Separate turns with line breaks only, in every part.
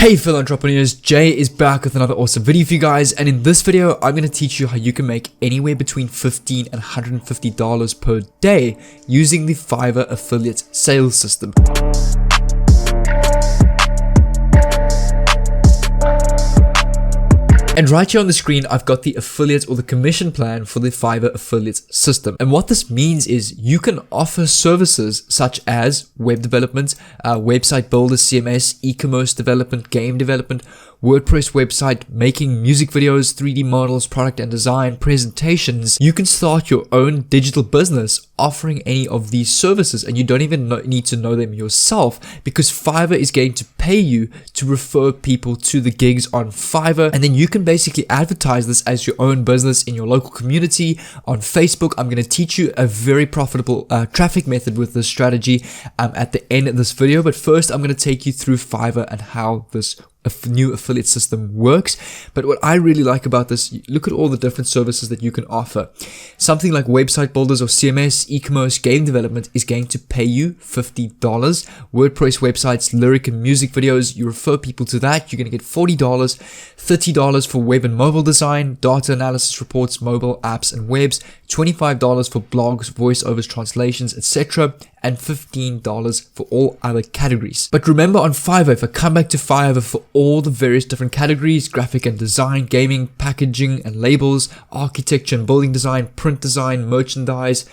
Hey fellow entrepreneurs, Jay is back with another awesome video for you guys, and in this video I'm going to teach you how you can make anywhere between $15 and $150 per day using the Fiverr affiliate sales system. And right here on the screen, I've got the affiliate or the commission plan for the Fiverr affiliate system. And what this means is you can offer services such as web development, website builder, CMS, e-commerce development, game development, WordPress website, making music videos, 3D models, product and design, presentations. You can start your own digital business offering any of these services, and you don't even need to know them yourself, because Fiverr is going to pay you to refer people to the gigs on Fiverr, and then you can basically advertise this as your own business in your local community on Facebook. I'm going to teach you a very profitable traffic method with this strategy at the end of this video, but first I'm going to take you through Fiverr and how this new affiliate system works. But what I really like about this, look at all the different services that you can offer. Something like website builders or CMS, e-commerce, game development is going to pay you $50. WordPress websites, lyric and music videos, you refer people to that, you're going to get $40. $30 for web and mobile design, data analysis reports, mobile apps and webs, $25 for blogs, voiceovers, translations, etc., and $15 for all other categories. But remember, on Fiverr, if I come back to Fiverr, for all the various different categories, graphic and design, gaming, packaging and labels, architecture and building design, print design, merchandise,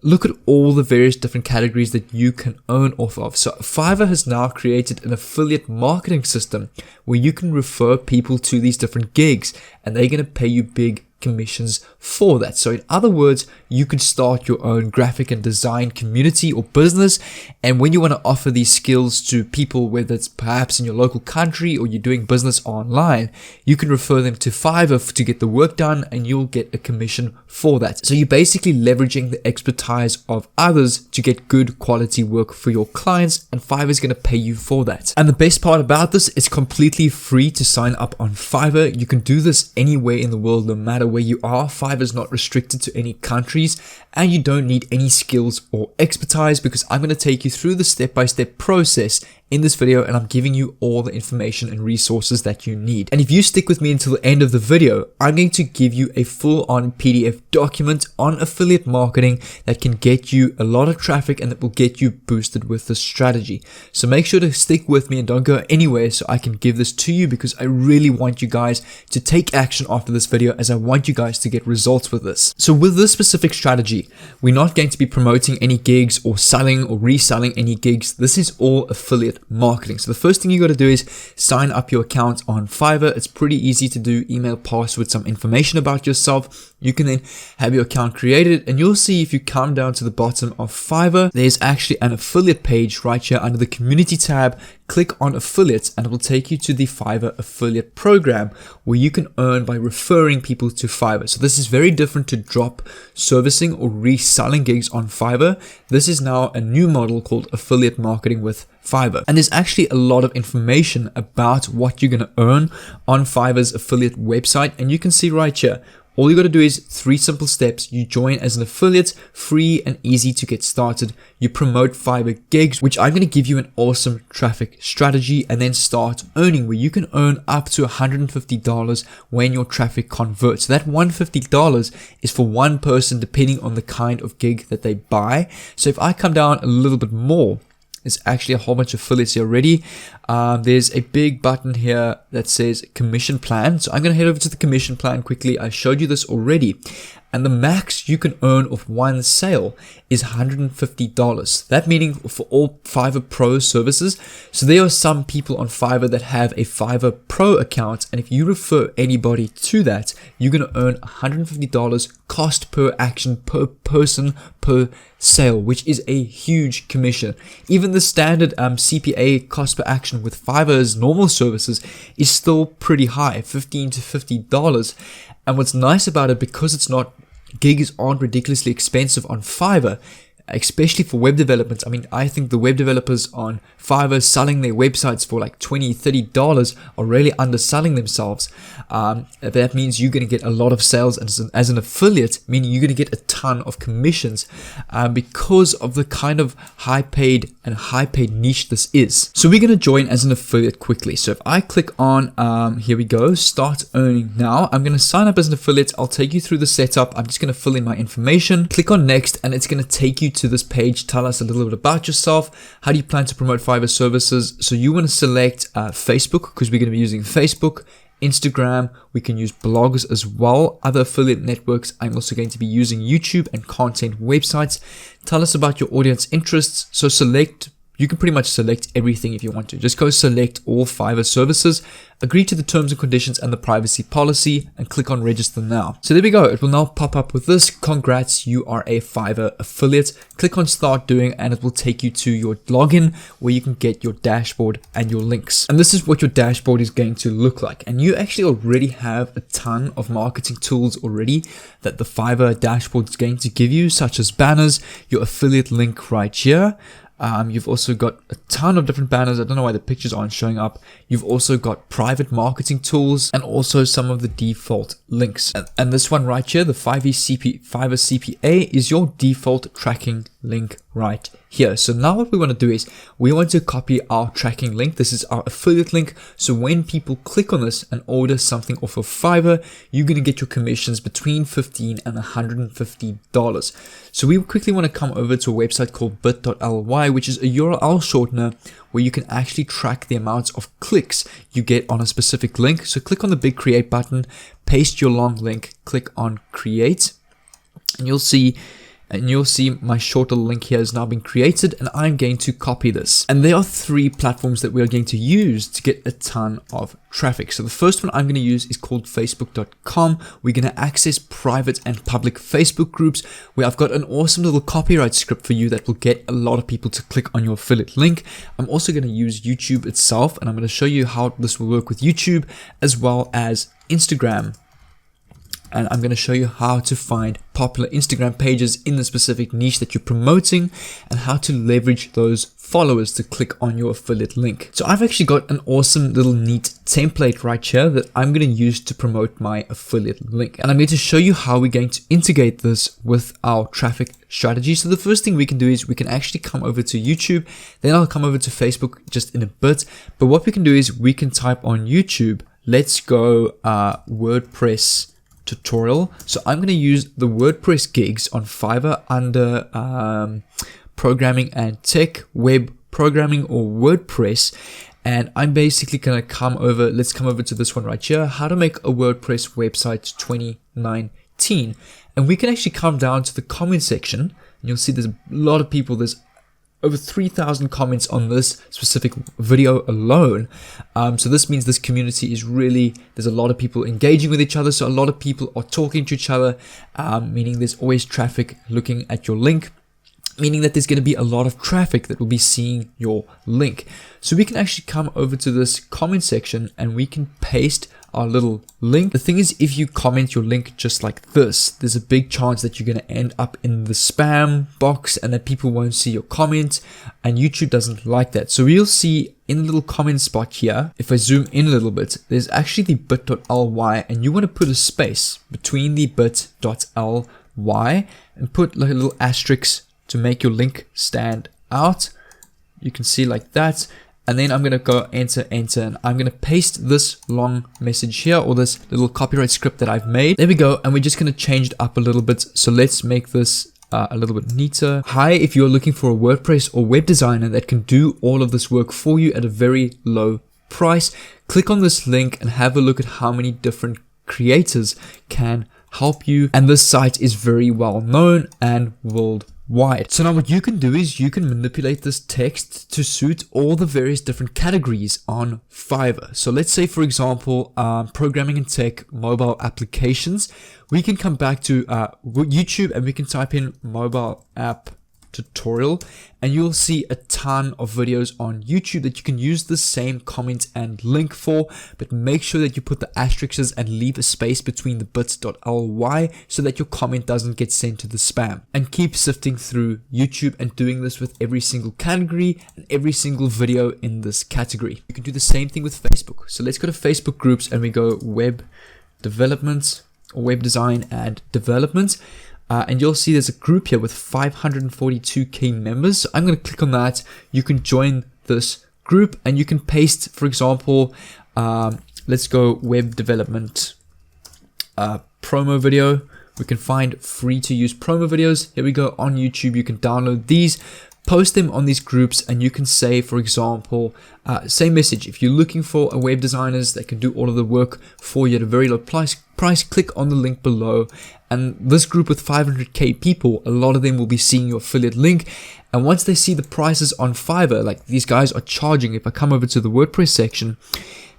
look at all the various different categories that you can earn off of. So Fiverr has now created an affiliate marketing system where you can refer people to these different gigs, and they're going to pay you big commissions for that. So in other words, you could start your own graphic and design community or business, and when you want to offer these skills to people, whether it's perhaps in your local country or you're doing business online, you can refer them to Fiverr to get the work done, and you'll get a commission for that. So you're basically leveraging the expertise of others to get good quality work for your clients, and Fiverr is going to pay you for that. And the best part about this, it's completely free to sign up on Fiverr. You can do this anywhere in the world, no matter where you are. Fiverr is not restricted to any countries, and you don't need any skills or expertise, because I'm going to take you through the step-by-step process in this video, and I'm giving you all the information and resources that you need. And if you stick with me until the end of the video, I'm going to give you a full-on PDF document on affiliate marketing that can get you a lot of traffic and that will get you boosted with this strategy. So make sure to stick with me and don't go anywhere so I can give this to you, because I really want you guys to take action after this video, as I want you guys to get results with this. So with this specific strategy, we're not going to be promoting any gigs or selling or reselling any gigs. This is all affiliate marketing. So the first thing you got to do is sign up your account on Fiverr. It's pretty easy to do. Email, password, some information about yourself. You can then have your account created, and you'll see if you come down to the bottom of Fiverr, there's actually an affiliate page right here under the community tab. Click on affiliates and it will take you to the Fiverr affiliate program, where you can earn by referring people to Fiverr. So this is very different to drop servicing or reselling gigs on Fiverr. This is now a new model called affiliate marketing with Fiverr. And there's actually a lot of information about what you're going to earn on Fiverr's affiliate website, and you can see right here. All you got to do is 3 simple steps. You join as an affiliate, free and easy to get started. You promote Fiverr gigs, which I'm going to give you an awesome traffic strategy, and then start earning, where you can earn up to $150 when your traffic converts. So that $150 is for one person, depending on the kind of gig that they buy. So if I come down a little bit more, there's actually a whole bunch of affiliates here already. There's a big button here that says commission plan. So I'm going to head over to the commission plan quickly. I showed you this already. And the max you can earn of one sale is $150. That meaning for all Fiverr Pro services. So there are some people on Fiverr that have a Fiverr Pro account, and if you refer anybody to that, you're going to earn $150 cost per action per person per sale, which is a huge commission. Even the standard CPA cost per action with Fiverr's normal services is still pretty high, $15 to $50. And what's nice about it, because it's not, gigs aren't ridiculously expensive on Fiverr, especially for web development. I mean, I think the web developers on Fiverr selling their websites for like $20, $30 are really underselling themselves. That means you're going to get a lot of sales as an affiliate, meaning you're going to get a ton of commissions because of the kind of high paid niche this is. So we're going to join as an affiliate quickly. So if I click on, here we go, start earning now, I'm going to sign up as an affiliate. I'll take you through the setup. I'm just going to fill in my information, click on next, and it's going to take you to this page. Tell us a little bit about yourself. How do you plan to promote Fiverr services? So you want to select Facebook, because we're going to be using Facebook, Instagram. We can use blogs as well, other affiliate networks. I'm also going to be using YouTube and content websites. Tell us about your audience interests. So you can pretty much select everything if you want to. Just go select all Fiverr services, agree to the terms and conditions and the privacy policy, and click on register now. So there we go. It will now pop up with this. Congrats, you are a Fiverr affiliate. Click on start doing, and it will take you to your login where you can get your dashboard and your links. And this is what your dashboard is going to look like. And you actually already have a ton of marketing tools already that the Fiverr dashboard is going to give you, such as banners, your affiliate link right here. You've also got a ton of different banners. I don't know why the pictures aren't showing up. You've also got private marketing tools and also some of the default links. And this one right here, the Fiverr CPA, is your default tracking link right here. So now what we want to do is we want to copy our tracking link. This is our affiliate link. So when people click on this and order something off of Fiverr, you're going to get your commissions between $15 and $150. So we quickly want to come over to a website called bit.ly, which is a URL shortener where you can actually track the amounts of clicks you get on a specific link. So click on the big create button, paste your long link, click on create, and you'll see my shorter link here has now been created, and I'm going to copy this. And there are 3 platforms that we are going to use to get a ton of traffic. So the first one I'm going to use is called facebook.com. We're going to access private and public Facebook groups where I've got an awesome little copyright script for you that will get a lot of people to click on your affiliate link. I'm also going to use YouTube itself, and I'm going to show you how this will work with YouTube as well as Instagram. And I'm going to show you how to find popular Instagram pages in the specific niche that you're promoting and how to leverage those followers to click on your affiliate link. So I've actually got an awesome little neat template right here that I'm going to use to promote my affiliate link. And I'm going to show you how we're going to integrate this with our traffic strategy. So the first thing we can do is we can actually come over to YouTube. Then I'll come over to Facebook just in a bit. But what we can do is we can type on YouTube, let's go WordPress tutorial. So I'm going to use the WordPress gigs on Fiverr under programming and tech, web programming, or WordPress. And I'm basically going to let's come over to this one right here, how to make a WordPress website 2019. And we can actually come down to the comment section, and you'll see there's a lot of people, there's over 3,000 comments on this specific video alone. So this means this community is really, there's a lot of people engaging with each other. So a lot of people are talking to each other, meaning there's always traffic looking at your link, meaning that there's going to be a lot of traffic that will be seeing your link. So we can actually come over to this comment section and we can paste our little link. The thing is, if you comment your link just like this, there's a big chance that you're going to end up in the spam box and that people won't see your comment, and YouTube doesn't like that. So we'll see in the little comment spot here, if I zoom in a little bit, there's actually the bit.ly, and you want to put a space between the bit.ly and put like a little asterisk to make your link stand out. You can see like that. And then I'm going to go enter, and I'm going to paste this long message here, or this little copyright script that I've made. There we go. And we're just going to change it up a little bit. So let's make this a little bit neater. Hi, if you're looking for a WordPress or web designer that can do all of this work for you at a very low price, click on this link and have a look at how many different creators can help you. And this site is very well known and worldwide. So now what you can do is you can manipulate this text to suit all the various different categories on Fiverr. So let's say, for example, programming and tech, mobile applications. We can come back to YouTube and we can type in mobile app tutorial, and you'll see a ton of videos on YouTube that you can use the same comment and link for, but make sure that you put the asterisks and leave a space between the bits.ly so that your comment doesn't get sent to the spam. And keep sifting through YouTube and doing this with every single category and every single video in this category. You can do the same thing with Facebook. So let's go to Facebook groups and we go web development or web design and development. And you'll see there's a group here with 542k members. So I'm going to click on that. You can join this group and you can paste, for example, let's go web development promo video. We can find free to use promo videos. Here we go on YouTube. You can download these, post them on these groups, and you can say, for example, same message. If you're looking for a web designers that can do all of the work for you at a very low price, click on the link below. And this group with 500k people, a lot of them will be seeing your affiliate link. And once they see the prices on Fiverr, like these guys are charging, if I come over to the WordPress section,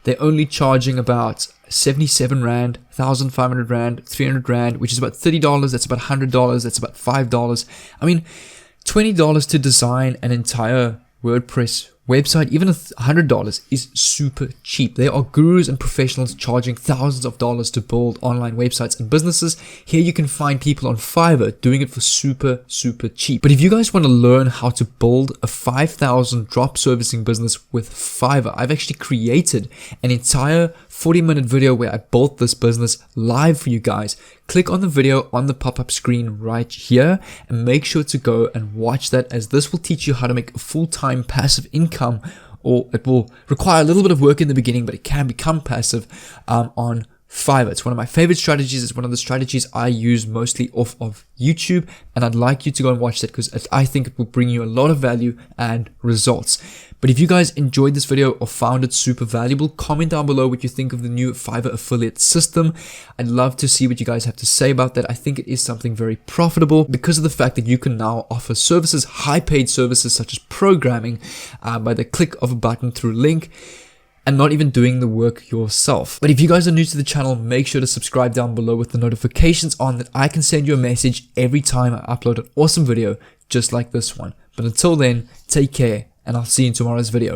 they're only charging about 77 Rand, 1,500 Rand, 300 Rand, which is about $30. That's about $100. That's about $5. I mean, $20 to design an entire WordPress website, even $100 is super cheap. There are gurus and professionals charging thousands of dollars to build online websites and businesses. Here you can find people on Fiverr doing it for super cheap. But if you guys want to learn how to build a 5,000 drop servicing business with Fiverr, I've actually created an entire 40-minute video where I built this business live for you guys. Click on the video on the pop-up screen right here and make sure to go and watch that, as this will teach you how to make a full-time passive income, or it will require a little bit of work in the beginning, but it can become passive on Fiverr. It's one of my favorite strategies. It's one of the strategies I use mostly off of YouTube, and I'd like you to go and watch that because I think it will bring you a lot of value and results. But if you guys enjoyed this video or found it super valuable, comment down below what you think of the new Fiverr affiliate system. I'd love to see what you guys have to say about that. I think it is something very profitable because of the fact that you can now offer services, high paid services such as programming, by the click of a button through a link, and not even doing the work yourself. But if you guys are new to the channel, make sure to subscribe down below with the notifications on, that I can send you a message every time I upload an awesome video just like this one. But until then, take care, and I'll see you in tomorrow's video.